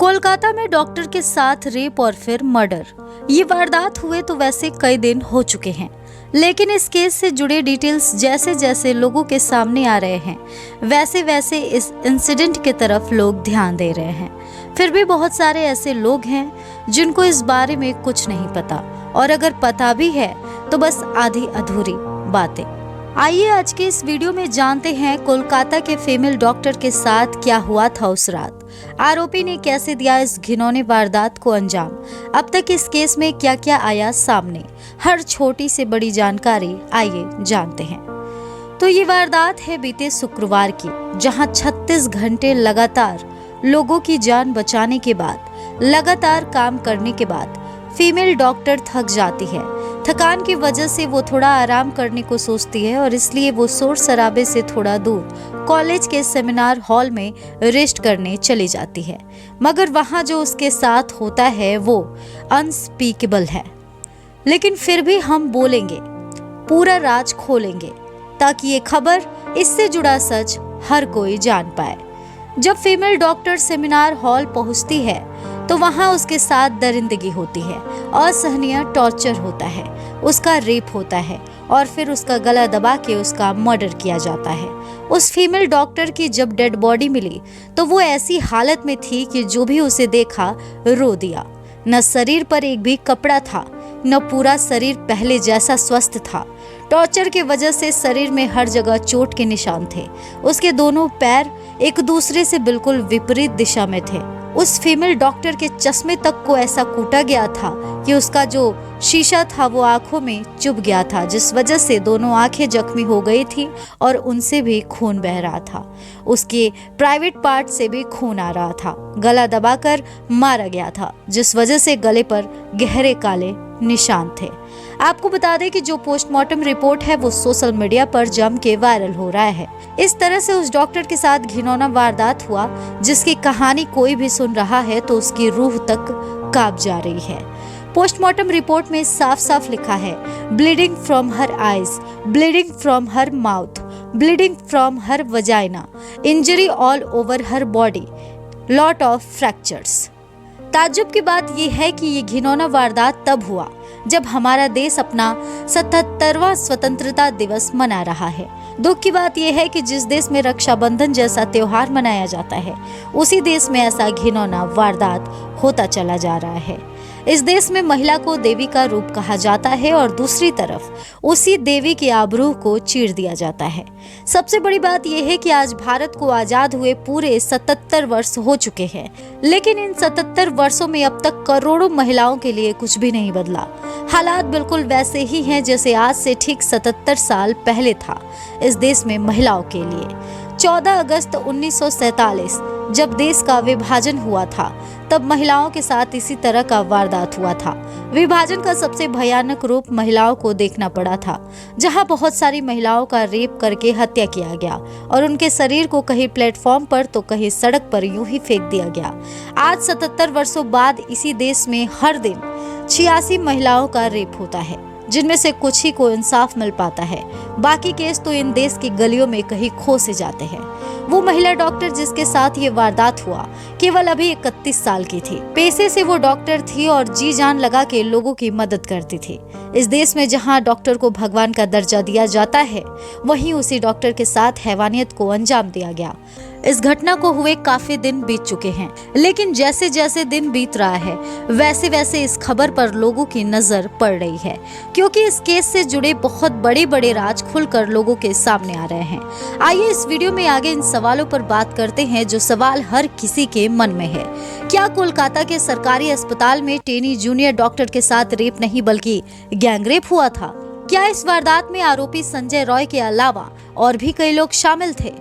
कोलकाता में डॉक्टर के साथ रेप और फिर मर्डर। ये वारदात हुए तो वैसे कई दिन हो चुके हैं, लेकिन इस केस से जुड़े डिटेल्स जैसे जैसे लोगों के सामने आ रहे हैं, वैसे वैसे इस इंसिडेंट की तरफ लोग ध्यान दे रहे हैं। फिर भी बहुत सारे ऐसे लोग हैं जिनको इस बारे में कुछ नहीं पता, और अगर पता भी है तो बस आधी अधूरी बातें। आइए आज के इस वीडियो में जानते हैं कोलकाता के फीमेल डॉक्टर के साथ क्या हुआ था उस रात। आरोपी ने कैसे दिया इस घिनौने वारदात को अंजाम। अब तक इस केस में क्या क्या आया सामने, हर छोटी से बड़ी जानकारी आइए जानते हैं। तो ये वारदात है बीते शुक्रवार की, जहां 36 घंटे लगातार लोगों की जान बचाने के बाद, लगातार काम करने के बाद फीमेल डॉक्टर थक जाती है। थकान की वजह से वो थोड़ा आराम करने को सोचती है और इसलिए वो शोर शराबे से थोड़ा दूर कॉलेज के सेमिनार हॉल में रेस्ट करने चली जाती है। मगर वहाँ जो उसके साथ होता है वो अनस्पीकेबल है। लेकिन फिर भी हम बोलेंगे, पूरा राज खोलेंगे, ताकि ये खबर, इससे जुड़ा सच हर कोई जान पाए। जब फीमेल डॉक्टर सेमिनार हॉल पहुंचती है तो वहां उसके साथ दरिंदगी होती है, असहनीय टॉर्चर होता है, उसका रेप होता है और फिर उसका गला दबा के उसका मर्डर किया जाता है। उस फीमेल डॉक्टर की जब डेड बॉडी मिली तो वो ऐसी हालत में थी कि जो भी उसे देखा रो दिया। न शरीर पर एक भी कपड़ा था, न पूरा शरीर पहले जैसा स्वस्थ था। टॉर्चर की वजह से शरीर में हर जगह चोट के निशान थे। उसके दोनों पैर एक दूसरे से बिल्कुल विपरीत दिशा में थे। उस फीमेल डॉक्टर के चश्मे तक को ऐसा कूटा गया था कि उसका जो शीशा था वो आंखों में चुभ गया था, जिस वजह से दोनों आंखें जख्मी हो गई थी और उनसे भी खून बह रहा था। उसके प्राइवेट पार्ट से भी खून आ रहा था। गला दबाकर मारा गया था, जिस वजह से गले पर गहरे काले निशान थे। आपको बता दें कि जो पोस्टमार्टम रिपोर्ट है वो सोशल मीडिया पर जम के वायरल हो रहा है। इस तरह से उस डॉक्टर के साथ घिनौना वारदात हुआ, जिसकी कहानी कोई भी सुन रहा है तो उसकी रूह तक कांप जा रही है। पोस्टमार्टम रिपोर्ट में साफ साफ लिखा है, bleeding from her eyes, bleeding from her mouth, bleeding from her vagina, injury all over her body, lot of fractures. ताज्जुब की बात यह है कि ये घिनौना वारदात तब हुआ जब हमारा देश अपना 77वां स्वतंत्रता दिवस मना रहा है। दुख की बात यह है कि जिस देश में रक्षाबंधन जैसा त्योहार मनाया जाता है, उसी देश में ऐसा घिनौना वारदात होता चला जा रहा है। इस देश में महिला को देवी का रूप कहा जाता है और दूसरी तरफ उसी देवी की आबरूह को चीर दिया जाता है। सबसे बड़ी बात यह है कि आज भारत को आजाद हुए पूरे 77 वर्ष हो चुके हैं, लेकिन इन 77 वर्षों में अब तक करोड़ों महिलाओं के लिए कुछ भी नहीं बदला। हालात बिल्कुल वैसे ही हैं जैसे आज से ठीक 77 साल पहले था इस देश में महिलाओं के लिए। 14 अगस्त 1947 जब देश का विभाजन हुआ था, तब महिलाओं के साथ इसी तरह का वारदात हुआ था। विभाजन का सबसे भयानक रूप महिलाओं को देखना पड़ा था, जहां बहुत सारी महिलाओं का रेप करके हत्या किया गया और उनके शरीर को कहीं प्लेटफॉर्म पर तो कहीं सड़क पर यूं ही फेंक दिया गया। आज 77 वर्षों बाद इसी देश में हर दिन 86 महिलाओं का रेप होता है, जिनमें से कुछ ही को इंसाफ मिल पाता है। बाकी केस तो इन देश की गलियों में कहीं खो से जाते हैं। वो महिला डॉक्टर जिसके साथ ये वारदात हुआ केवल अभी 31 साल की थी। पेशे से वो डॉक्टर थी और जी जान लगा के लोगों की मदद करती थी। इस देश में जहां डॉक्टर को भगवान का दर्जा दिया जाता है, वहीं उसी डॉक्टर के साथ हैवानियत को अंजाम दिया गया। इस घटना को हुए काफी दिन बीत चुके हैं, लेकिन जैसे जैसे दिन बीत रहा है वैसे वैसे इस खबर पर लोगों की नजर पड़ रही है, क्योंकि इस केस से जुड़े बहुत बड़े बड़े राज खुलकर लोगों के सामने आ रहे हैं। आइए इस वीडियो में आगे इन सवालों पर बात करते हैं जो सवाल हर किसी के मन में है। क्या कोलकाता के सरकारी अस्पताल में टेनी जूनियर डॉक्टर के साथ रेप नहीं बल्कि गैंगरेप हुआ था? क्या इस वारदात में आरोपी संजय रॉय के अलावा और भी कई लोग शामिल थे?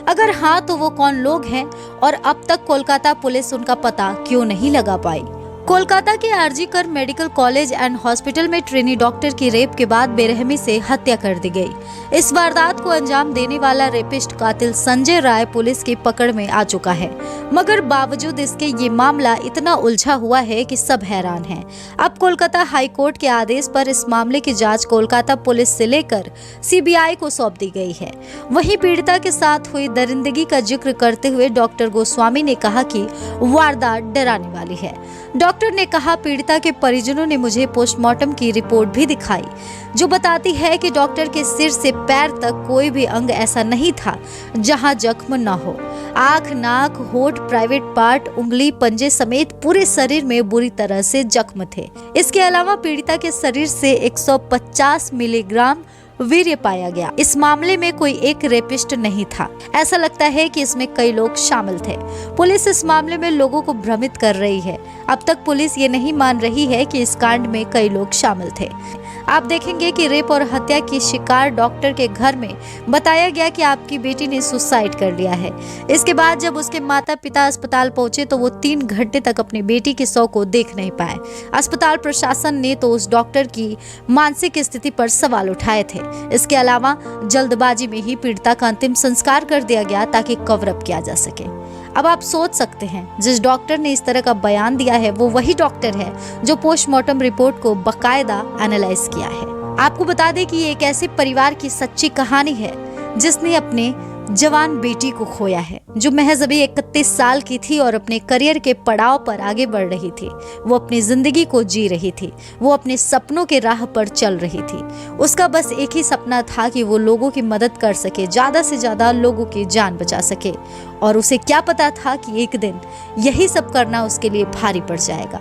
अगर हाँ तो वो कौन लोग हैं और अब तक कोलकाता पुलिस उनका पता क्यों नहीं लगा पाई? कोलकाता के आरजी कर मेडिकल कॉलेज एंड हॉस्पिटल में ट्रेनी डॉक्टर की रेप के बाद बेरहमी से हत्या कर दी गई। इस वारदात को अंजाम देने वाला रेपिस्ट कातिल संजय राय पुलिस की पकड़ में आ चुका है, मगर बावजूद इसके ये मामला इतना उलझा हुआ है कि सब हैरान हैं। अब कोलकाता हाई कोर्ट के आदेश पर इस मामले की जांच कोलकाता पुलिस से लेकर सीबीआई को सौंप दी गई है। वहीं पीड़िता के साथ हुई दरिंदगी का जिक्र करते हुए डॉक्टर गोस्वामी ने कहा कि वारदात डराने वाली है। डॉक्टर ने कहा, पीड़िता के परिजनों ने मुझे पोस्टमार्टम की रिपोर्ट भी दिखाई जो बताती है कि डॉक्टर के सिर से पैर तक कोई भी अंग ऐसा नहीं था जहां जख्म न हो। आंख, नाक, होठ, प्राइवेट पार्ट, उंगली, पंजे समेत पूरे शरीर में बुरी तरह से जख्म थे। इसके अलावा पीड़िता के शरीर से 150 मिलीग्राम वीर्य पाया गया। इस मामले में कोई एक रेपिस्ट नहीं था। ऐसा लगता है कि इसमें कई लोग शामिल थे। पुलिस इस मामले में लोगों को भ्रमित कर रही है। अब तक पुलिस ये नहीं मान रही है कि इस कांड में कई लोग शामिल थे। आप देखेंगे कि रेप और हत्या की शिकार डॉक्टर के घर में बताया गया कि आपकी बेटी ने सुसाइड कर लिया है। इसके बाद जब उसके माता पिता अस्पताल पहुंचे तो वो 3 घंटे तक अपनी बेटी के शव को देख नहीं पाए। अस्पताल प्रशासन ने तो उस डॉक्टर की मानसिक स्थिति पर सवाल उठाए थे। इसके अलावा जल्दबाजी में ही पीड़िता का अंतिम संस्कार कर दिया गया ताकि कवर अप किया जा सके। अब आप सोच सकते हैं, जिस डॉक्टर ने इस तरह का बयान दिया है वो वही डॉक्टर है जो पोस्टमार्टम रिपोर्ट को बकायदा एनालाइज किया है। आपको बता दें कि ये एक ऐसे परिवार की सच्ची कहानी है जिसने अपने जवान बेटी को खोया है, जो महज अभी 31 साल की थी और अपने करियर के पड़ाव पर आगे बढ़ रही थी। वो अपनी जिंदगी को जी रही थी, वो अपने सपनों के राह पर चल रही थी। उसका बस एक ही सपना था कि वो लोगों की मदद कर सके, ज्यादा से ज्यादा लोगों की जान बचा सके। और उसे क्या पता था कि एक दिन यही सब करना उसके लिए भारी पड़ जाएगा।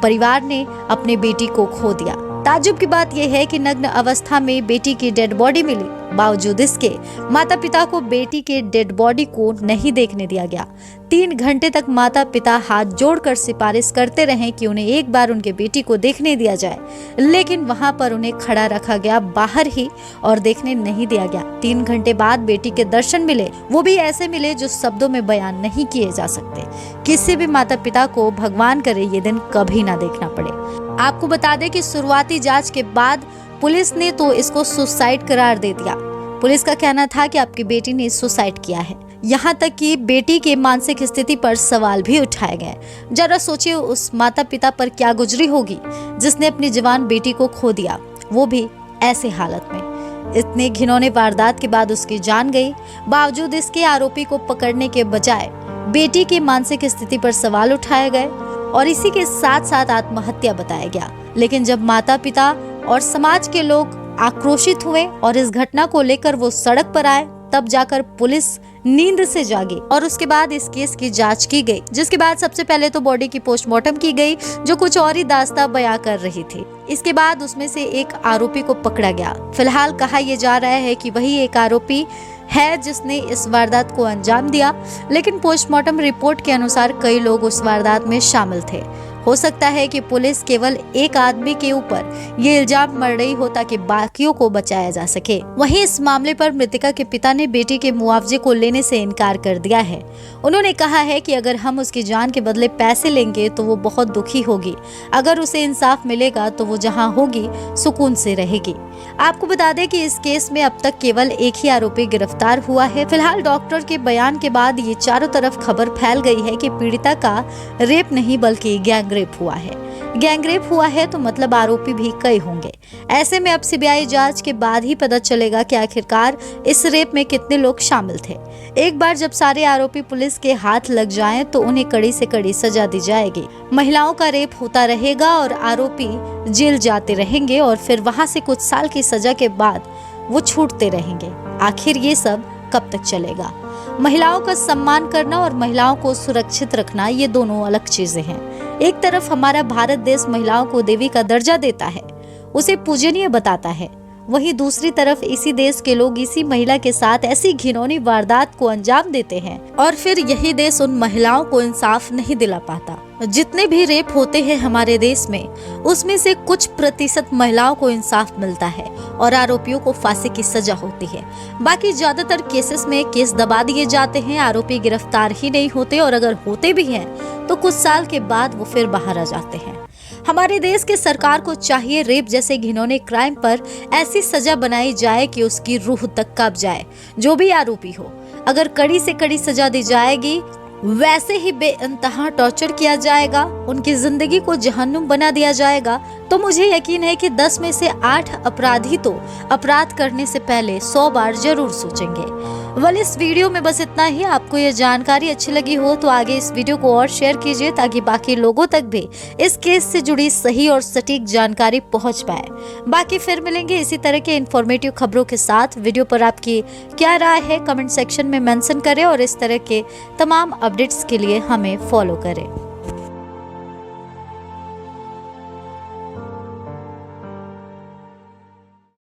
परिवार ने अपने बेटी को खो दिया। ताज्जुब की बात यह है कि नग्न अवस्था में बेटी की डेड बॉडी मिली, बावजूद इसके माता पिता को बेटी के डेड बॉडी को नहीं देखने दिया गया। 3 घंटे तक माता पिता हाथ जोड़कर सिफारिश करते रहे कि उन्हें एक बार उनके बेटी को देखने दिया जाए, लेकिन वहां पर उन्हें खड़ा रखा गया बाहर ही और देखने नहीं दिया गया। 3 घंटे बाद बेटी के दर्शन मिले, वो भी ऐसे मिले जो शब्दों में बयान नहीं किए जा सकते। किसी भी माता पिता को भगवान करे ये दिन कभी ना देखना पड़े। आपको बता दें कि शुरुआती जांच के बाद पुलिस ने तो इसको सुसाइड करार दे दिया। पुलिस का कहना था कि आपकी बेटी ने सुसाइड किया है। यहाँ तक कि बेटी के मानसिक स्थिति पर सवाल भी उठाए गए। जरा सोचिए उस माता पिता पर क्या गुजरी होगी जिसने अपनी जवान बेटी को खो दिया, वो भी ऐसे हालत में। इतने घिनौने वारदात के बाद उसकी जान गई, बावजूद इसके आरोपी को पकड़ने के बजाय बेटी की मानसिक स्थिति पर सवाल उठाए गए और इसी के साथ साथ आत्महत्या बताया गया। लेकिन जब माता पिता और समाज के लोग आक्रोशित हुए और इस घटना को लेकर वो सड़क पर आए, तब जाकर पुलिस नींद से जागी और उसके बाद इस केस की जांच की गई, जिसके बाद सबसे पहले तो बॉडी की पोस्टमार्टम की गई जो कुछ और ही दास्तां बयां कर रही थी। इसके बाद उसमें से एक आरोपी को पकड़ा गया। फिलहाल कहा यह जा रहा है कि वही एक आरोपी है जिसने इस वारदात को अंजाम दिया, लेकिन पोस्टमार्टम रिपोर्ट के अनुसार कई लोग उस वारदात में शामिल थे। हो सकता है कि पुलिस केवल एक आदमी के ऊपर ये इल्जाम मर रही हो ताकि बाकियों को बचाया जा सके। वहीं इस मामले पर मृतका के पिता ने बेटी के मुआवजे को लेने से इनकार कर दिया है। उन्होंने कहा है कि अगर हम उसकी जान के बदले पैसे लेंगे तो वो बहुत दुखी होगी। अगर उसे इंसाफ मिलेगा तो वो जहां होगी सुकून से रहेगी। आपको बता दें कि इस केस में अब तक केवल एक ही आरोपी गिरफ्तार हुआ है। फिलहाल डॉक्टर के बयान के बाद ये चारों तरफ खबर फैल गई है कि पीड़िता का रेप नहीं बल्कि गैंगरेप हुआ है। गैंगरेप हुआ है तो मतलब आरोपी भी कई होंगे। ऐसे में अब सीबीआई जांच के बाद ही पता चलेगा कि आखिरकार इस रेप में कितने लोग शामिल थे। एक बार जब सारे आरोपी पुलिस के हाथ लग जाएं तो उन्हें कड़ी से कड़ी सजा दी जाएगी। महिलाओं का रेप होता रहेगा और आरोपी जेल जाते रहेंगे और फिर वहां से कुछ साल की सजा के बाद वो छूटते रहेंगे। आखिर ये सब कब तक चलेगा? महिलाओं का सम्मान करना और महिलाओं को सुरक्षित रखना ये दोनों अलग चीजें हैं। एक तरफ हमारा भारत देश महिलाओं को देवी का दर्जा देता है, उसे पूजनीय बताता है, वहीं दूसरी तरफ इसी देश के लोग इसी महिला के साथ ऐसी घिनौनी वारदात को अंजाम देते हैं और फिर यही देश उन महिलाओं को इंसाफ नहीं दिला पाता। जितने भी रेप होते हैं हमारे देश में, उसमें से कुछ प्रतिशत महिलाओं को इंसाफ मिलता है और आरोपियों को फांसी की सजा होती है। बाकी ज्यादातर केसेस में केस दबा दिए जाते हैं, आरोपी गिरफ्तार ही नहीं होते और अगर होते भी हैं तो कुछ साल के बाद वो फिर बाहर आ जाते हैं। हमारे देश की सरकार को चाहिए रेप जैसे घिनौने क्राइम पर ऐसी सजा बनाई जाए कि उसकी रूह तक कांप जाए। जो भी आरोपी हो, अगर कड़ी से कड़ी सजा दी जाएगी, वैसे ही बेइंतहा टॉर्चर किया जाएगा, उनकी जिंदगी को जहन्नुम बना दिया जाएगा, तो मुझे यकीन है कि 10 में से 8 अपराधी तो अपराध करने से पहले 100 बार जरूर सोचेंगे। वेल, इस वीडियो में बस इतना ही। आपको ये जानकारी अच्छी लगी हो तो आगे इस वीडियो को और शेयर कीजिए ताकि बाकी लोगों तक भी इस केस से जुड़ी सही और सटीक जानकारी पहुंच पाए। बाकी फिर मिलेंगे इसी तरह के इंफॉर्मेटिव खबरों के साथ। वीडियो पर आपकी क्या राय है कमेंट सेक्शन में मेंशन करें और इस तरह के तमाम अपडेट्स के लिए हमें फॉलो करें।